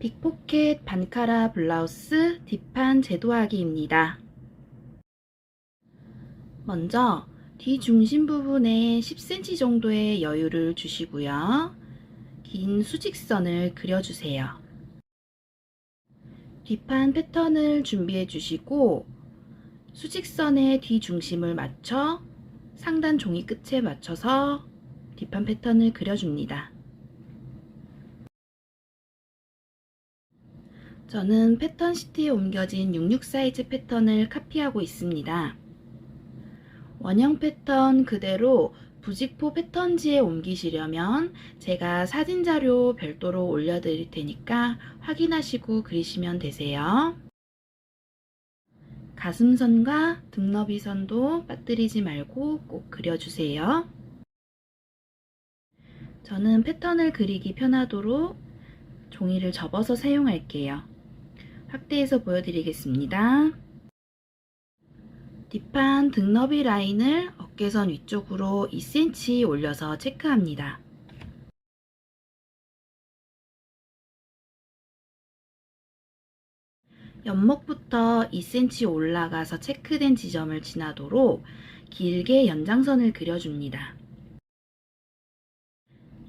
빅포켓 반카라 블라우스 뒷판 제도하기입니다. 먼저 뒤 중심 부분에 10cm 정도의 여유를 주시고요. 긴 수직선을 그려주세요. 뒷판 패턴을 준비해 주시고 수직선의 뒤 중심을 맞춰 상단 종이 끝에 맞춰서 뒷판 패턴을 그려줍니다. 저는 패턴 시트에 옮겨진 66 사이즈 패턴을 카피하고 있습니다. 원형 패턴 그대로 부직포 패턴지에 옮기시려면 제가 사진 자료 별도로 올려드릴 테니까 확인하시고 그리시면 되세요. 가슴선과 등 너비 선도 빠뜨리지 말고 꼭 그려주세요. 저는 패턴을 그리기 편하도록 종이를 접어서 사용할게요. 확대해서 보여드리겠습니다. 뒷판 등 너비 라인을 어깨선 위쪽으로 2cm 올려서 체크합니다. 옆목부터 2cm 올라가서 체크된 지점을 지나도록 길게 연장선을 그려줍니다.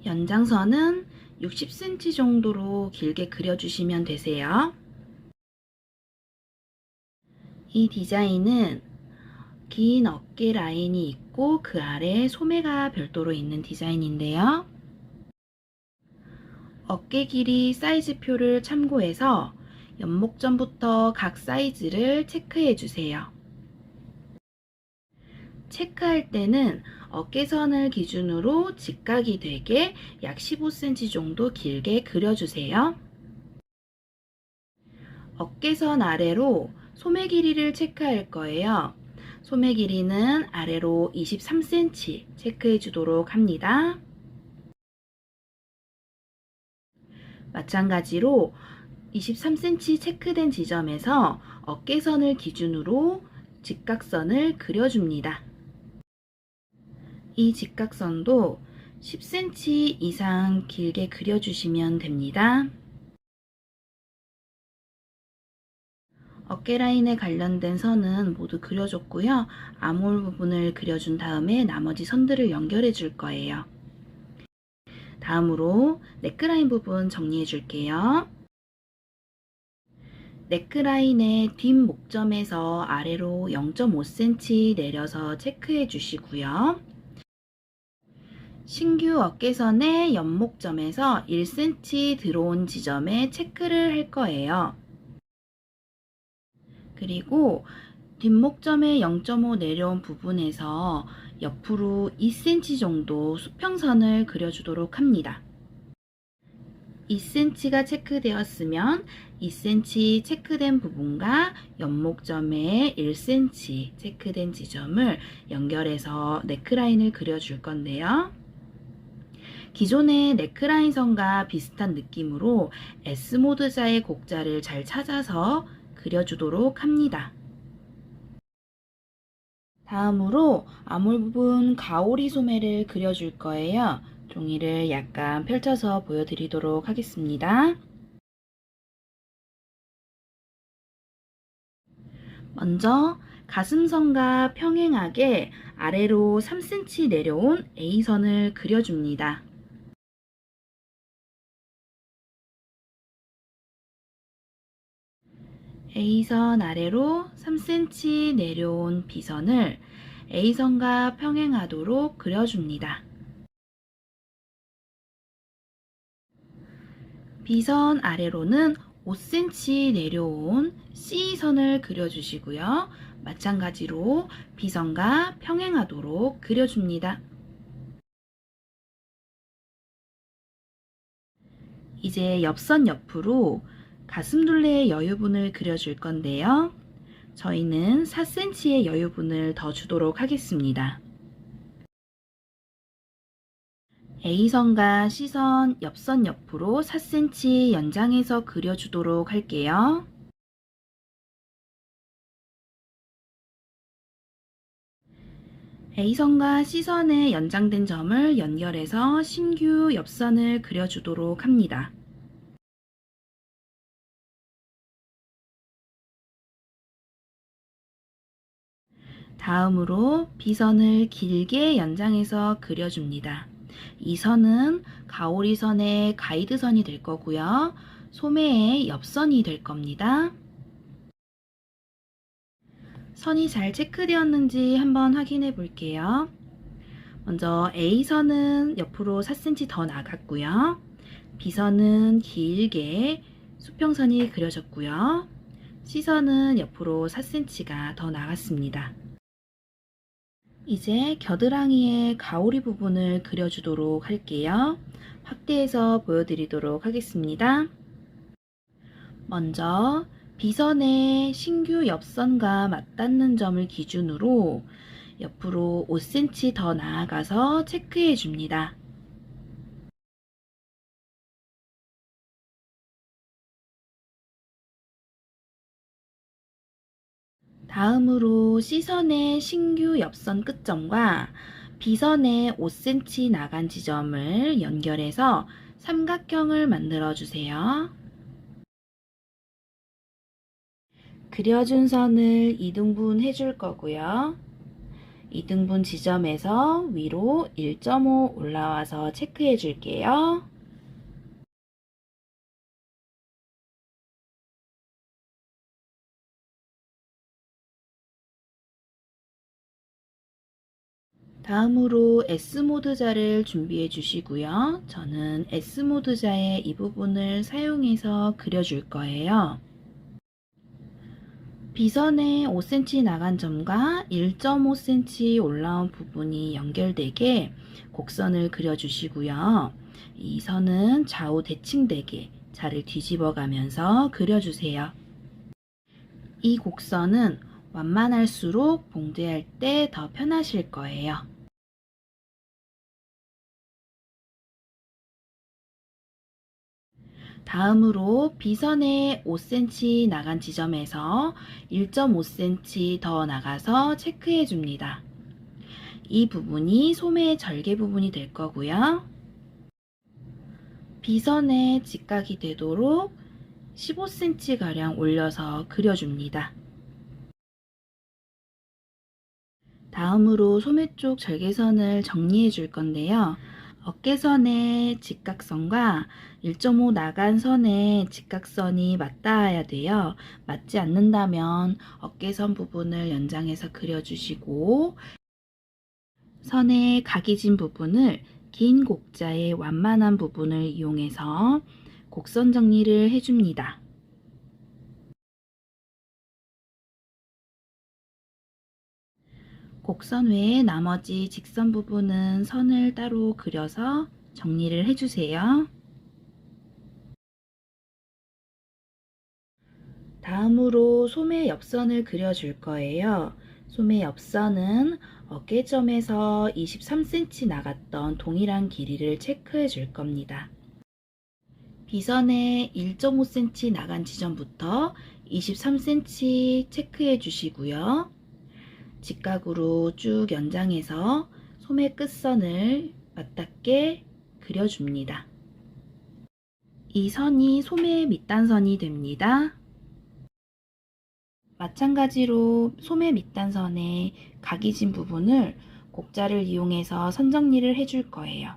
연장선은 60cm 정도로 길게 그려주시면 되세요. 이 디자인은 긴 어깨 라인이 있고 그 아래 소매가 별도로 있는 디자인인데요. 어깨 길이 사이즈표를 참고해서 연목전부터 각 사이즈를 체크해 주세요. 체크할 때는 어깨선을 기준으로 직각이 되게 약 15cm 정도 길게 그려주세요. 어깨선 아래로 소매 길이를 체크할 거예요. 소매 길이는 아래로 23cm 체크해 주도록 합니다. 마찬가지로 23cm 체크된 지점에서 어깨선을 기준으로 직각선을 그려줍니다. 이 직각선도 10cm 이상 길게 그려주시면 됩니다. 어깨 라인에 관련된 선은 모두 그려줬고요. 아몰 부분을 그려준 다음에 나머지 선들을 연결해 줄 거예요. 다음으로 넥라인 부분 정리해 줄게요. 넥라인의 뒷목점에서 아래로 0.5cm 내려서 체크해 주시고요. 신규 어깨선의 옆목점에서 1cm 들어온 지점에 체크를 할 거예요. 그리고 뒷목점에 0.5 내려온 부분에서 옆으로 2cm 정도 수평선을 그려주도록 합니다. 2cm가 체크되었으면 2cm 체크된 부분과 옆목점에 1cm 체크된 지점을 연결해서 넥라인을 그려줄 건데요. 기존의 넥라인 선과 비슷한 느낌으로 S모드자의 곡자를 잘 찾아서 그려주도록 합니다. 다음으로 아몰 부분 가오리 소매를 그려줄 거예요. 종이를 약간 펼쳐서 보여드리도록 하겠습니다. 먼저 가슴선과 평행하게 아래로 3cm 내려온 A선을 그려줍니다. A선 아래로 3cm 내려온 B선을 A선과 평행하도록 그려줍니다. B선 아래로는 5cm 내려온 C선을 그려주시고요. 마찬가지로 B선과 평행하도록 그려줍니다. 이제 옆선 옆으로 가슴둘레의 여유분을 그려줄 건데요. 저희는 4cm의 여유분을 더 주도록 하겠습니다. A선과 C선 옆선 옆으로 4cm 연장해서 그려주도록 할게요. A선과 C선의 연장된 점을 연결해서 신규 옆선을 그려주도록 합니다. 다음으로 B선을 길게 연장해서 그려줍니다. 이 선은 가오리선의 가이드선이 될 거고요. 소매의 옆선이 될 겁니다. 선이 잘 체크되었는지 한번 확인해 볼게요. 먼저 A선은 옆으로 4cm 더 나갔고요. B선은 길게 수평선이 그려졌고요. C선은 옆으로 4cm가 더 나갔습니다. 이제 겨드랑이의 가오리 부분을 그려주도록 할게요. 확대해서 보여드리도록 하겠습니다. 먼저 B선의 신규 옆선과 맞닿는 점을 기준으로 옆으로 5cm 더 나아가서 체크해 줍니다. 다음으로 C선의 신규 옆선 끝점과 B선의 5cm 나간 지점을 연결해서 삼각형을 만들어 주세요. 그려준 선을 2등분 해줄 거고요. 2등분 지점에서 위로 1.5 올라와서 체크해 줄게요. 다음으로 S모드자를 준비해 주시고요. 저는 S모드자의 이 부분을 사용해서 그려줄 거예요. B선에 5cm 나간 점과 1.5cm 올라온 부분이 연결되게 곡선을 그려주시고요. 이 선은 좌우 대칭되게 자를 뒤집어 가면서 그려주세요. 이 곡선은 완만할수록 봉제할 때 더 편하실 거예요. 다음으로 B선에 5cm 나간 지점에서 1.5cm 더 나가서 체크해 줍니다. 이 부분이 소매의 절개 부분이 될 거고요. B선에 직각이 되도록 15cm가량 올려서 그려줍니다. 다음으로 소매 쪽 절개선을 정리해 줄 건데요. 어깨선의 직각선과 1.5 나간 선의 직각선이 맞닿아야 돼요. 맞지 않는다면 어깨선 부분을 연장해서 그려주시고 선의 각이 진 부분을 긴 곡자의 완만한 부분을 이용해서 곡선 정리를 해줍니다. 곡선 외에 나머지 직선 부분은 선을 따로 그려서 정리를 해주세요. 다음으로 소매 옆선을 그려줄 거예요. 소매 옆선은 어깨점에서 23cm 나갔던 동일한 길이를 체크해 줄 겁니다. B선에 1.5cm 나간 지점부터 23cm 체크해 주시고요. 직각으로 쭉 연장해서 소매 끝선을 맞닿게 그려줍니다. 이 선이 소매 밑단선이 됩니다. 마찬가지로 소매 밑단선에 각이 진 부분을 곡자를 이용해서 선 정리를 해줄 거예요.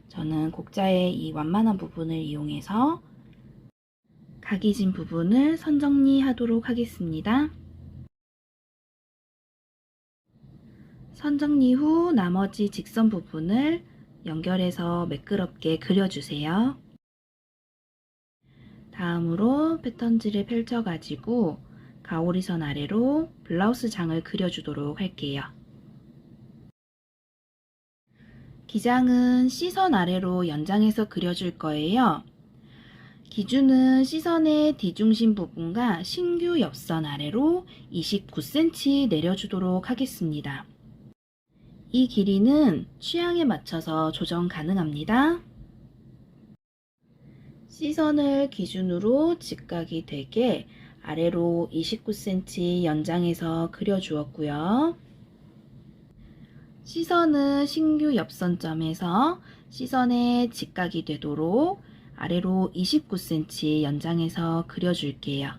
저는 곡자의 이 완만한 부분을 이용해서 각이 진 부분을 선 정리하도록 하겠습니다. 선 정리 후 나머지 직선 부분을 연결해서 매끄럽게 그려주세요. 다음으로 패턴지를 펼쳐가지고 가오리선 아래로 블라우스 장을 그려주도록 할게요. 기장은 C선 아래로 연장해서 그려줄 거예요. 기준은 C선의 뒤중심 부분과 신규 옆선 아래로 29cm 내려주도록 하겠습니다. 이 길이는 취향에 맞춰서 조정 가능합니다. C선을 기준으로 직각이 되게 아래로 29cm 연장해서 그려주었고요. C선은 신규 옆선점에서 C선에 직각이 되도록 아래로 29cm 연장해서 그려줄게요.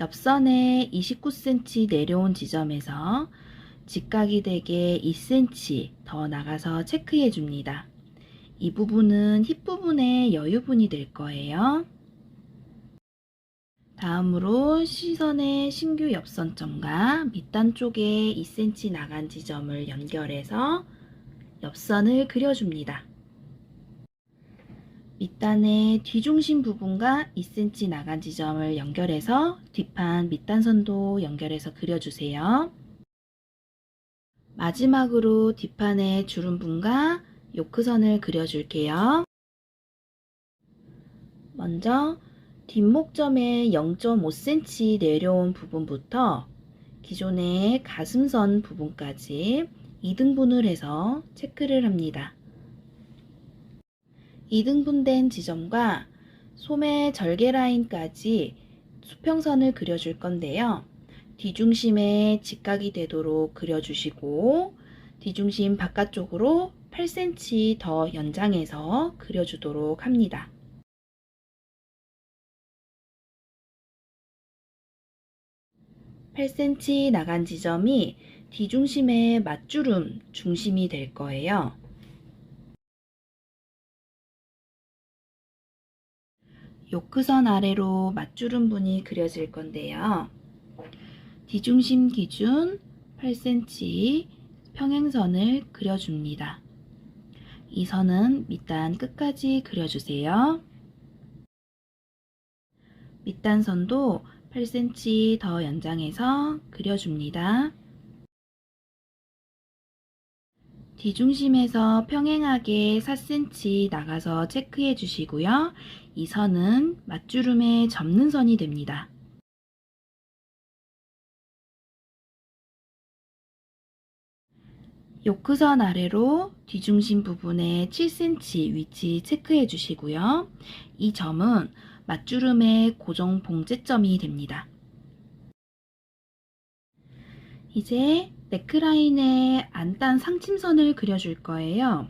옆선에 29cm 내려온 지점에서 직각이 되게 2cm 더 나가서 체크해 줍니다. 이 부분은 힙 부분의 여유분이 될 거예요. 다음으로 시선의 신규 옆선점과 밑단 쪽에 2cm 나간 지점을 연결해서 옆선을 그려줍니다. 밑단의 뒤중심 부분과 2cm 나간 지점을 연결해서 뒷판 밑단선도 연결해서 그려주세요. 마지막으로 뒷판의 주름분과 요크선을 그려줄게요. 먼저 뒷목점에 0.5cm 내려온 부분부터 기존의 가슴선 부분까지 2등분을 해서 체크를 합니다. 2등분된 지점과 소매 절개 라인까지 수평선을 그려줄 건데요. 뒤중심에 직각이 되도록 그려주시고 뒤중심 바깥쪽으로 8cm 더 연장해서 그려주도록 합니다. (8cm) 나간 지점이 뒤중심의 맞주름 중심이 될 거예요. 요크선 아래로 맞주름분이 그려질 건데요. 뒤중심 기준 8cm 평행선을 그려줍니다. 이 선은 밑단 끝까지 그려주세요. 밑단선도 8cm 더 연장해서 그려줍니다. 뒤중심에서 평행하게 4cm 나가서 체크해 주시고요. 이 선은 맞주름에 접는 선이 됩니다. 요크선 아래로 뒤중심 부분에 7cm 위치 체크해 주시고요. 이 점은 맞주름의 고정 봉제점이 됩니다. 이제 네크라인에 안단 상침선을 그려줄 거예요.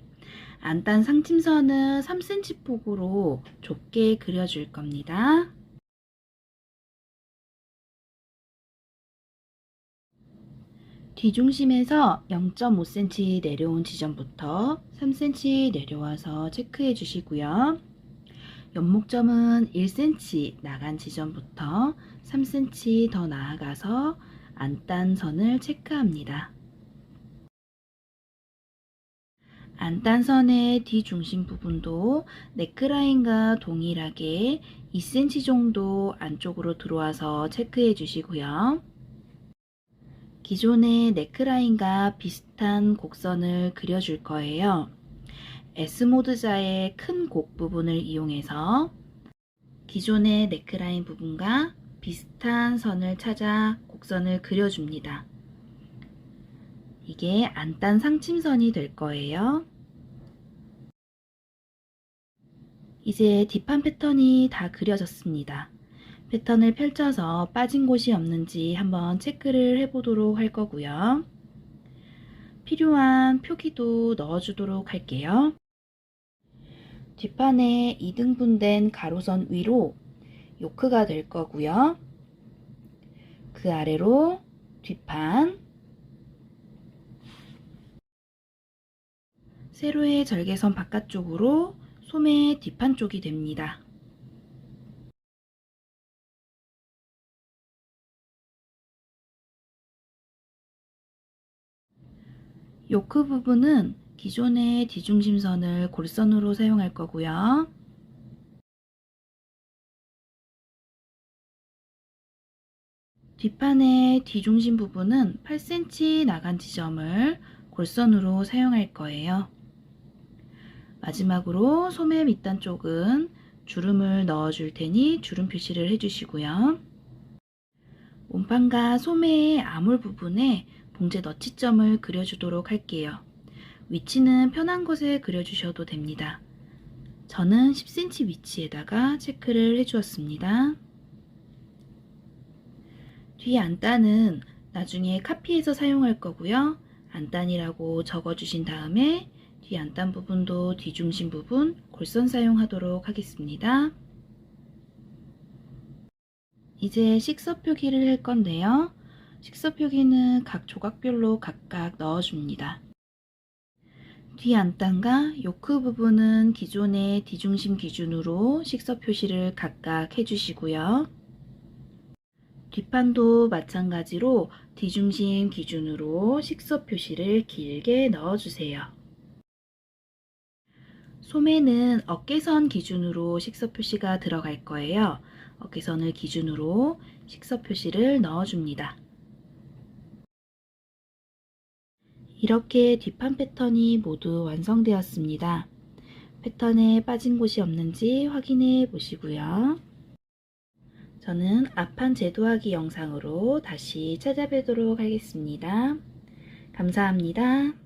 안단 상침선은 3cm 폭으로 좁게 그려줄 겁니다. 뒤중심에서 0.5cm 내려온 지점부터 3cm 내려와서 체크해 주시고요. 옆목점은 1cm 나간 지점부터 3cm 더 나아가서 안단선을 체크합니다. 안단선의 뒤중심 부분도 네크라인과 동일하게 2cm 정도 안쪽으로 들어와서 체크해 주시고요. 기존의 네크라인과 비슷한 곡선을 그려줄 거예요. S모드자의 큰 곡 부분을 이용해서 기존의 네크라인 부분과 비슷한 선을 찾아 곡선을 그려줍니다. 이게 안단 상침선이 될 거예요. 이제 뒷판 패턴이 다 그려졌습니다. 패턴을 펼쳐서 빠진 곳이 없는지 한번 체크를 해보도록 할 거고요. 필요한 표기도 넣어주도록 할게요. 뒷판에 2등분된 가로선 위로 요크가 될 거고요. 그 아래로 뒷판, 세로의 절개선 바깥쪽으로 소매 뒷판 쪽이 됩니다. 요크 부분은 기존의 뒤중심선을 골선으로 사용할 거고요. 뒷판의 뒤중심 부분은 8cm 나간 지점을 골선으로 사용할 거예요. 마지막으로 소매 밑단 쪽은 주름을 넣어 줄 테니 주름 표시를 해 주시고요. 몸판과 소매의 아몰 부분에 봉제 너치점을 그려주도록 할게요. 위치는 편한 곳에 그려주셔도 됩니다. 저는 10cm 위치에다가 체크를 해주었습니다. 뒤 안단은 나중에 카피해서 사용할 거고요. 안단이라고 적어주신 다음에 뒤 안단 부분도 뒤중심 부분 골선 사용하도록 하겠습니다. 이제 식서 표기를 할 건데요. 식서 표기는 각 조각별로 각각 넣어줍니다. 뒤 안단과 요크 부분은 기존의 뒤중심 기준으로 식서 표시를 각각 해주시고요. 뒷판도 마찬가지로 뒤중심 기준으로 식서 표시를 길게 넣어주세요. 소매는 어깨선 기준으로 식서 표시가 들어갈 거예요. 어깨선을 기준으로 식서 표시를 넣어줍니다. 이렇게 뒷판 패턴이 모두 완성되었습니다. 패턴에 빠진 곳이 없는지 확인해 보시고요. 저는 앞판 제도하기 영상으로 다시 찾아뵙도록 하겠습니다. 감사합니다.